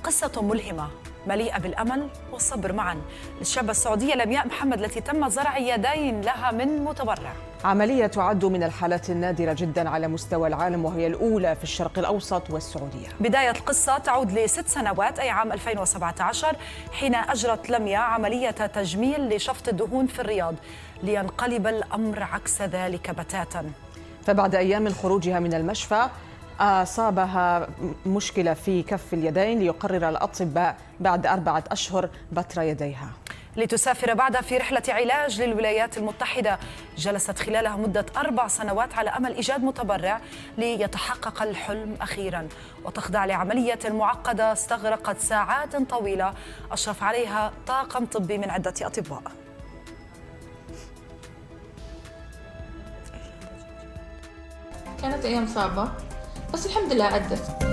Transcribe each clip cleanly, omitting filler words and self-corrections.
قصة ملهمة مليئة بالأمل والصبر معا للشابة السعودية لمياء محمد التي تم زرع يدين لها من متبرع. عملية تعد من الحالات النادرة جدا على مستوى العالم، وهي الأولى في الشرق الأوسط والسعودية. بداية القصة تعود ل6 سنوات، أي عام 2017، حين أجرت لمياء عملية تجميل لشفط الدهون في الرياض، لينقلب الأمر عكس ذلك بتاتا. فبعد أيام من خروجها من المشفى أصابها مشكلة في كف اليدين، ليقرر الأطباء بعد 4 أشهر بتر يديها لتسافر بعدها في رحلة علاج للولايات المتحدة. جلست خلالها مدة 4 سنوات على أمل إيجاد متبرع ليتحقق الحلم أخيراً، وتخضع لعملية معقدة استغرقت ساعات طويلة أشرف عليها طاقم طبي من عدة أطباء. كانت أيام صعبة بس الحمد لله عدت.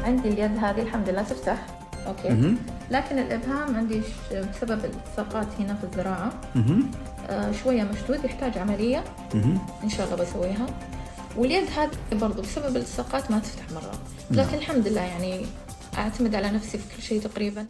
عندي اليد هذه الحمد لله تفتح اوكي، لكن الابهام عندي بسبب الالتصاقات هنا في الذراعه شويه مشدود، يحتاج عمليه ان شاء الله بسويها. واليد هذه برضو بسبب الالتصاقات ما تفتح مره، لكن الحمد لله يعني اعتمد على نفسي في كل شيء تقريبا.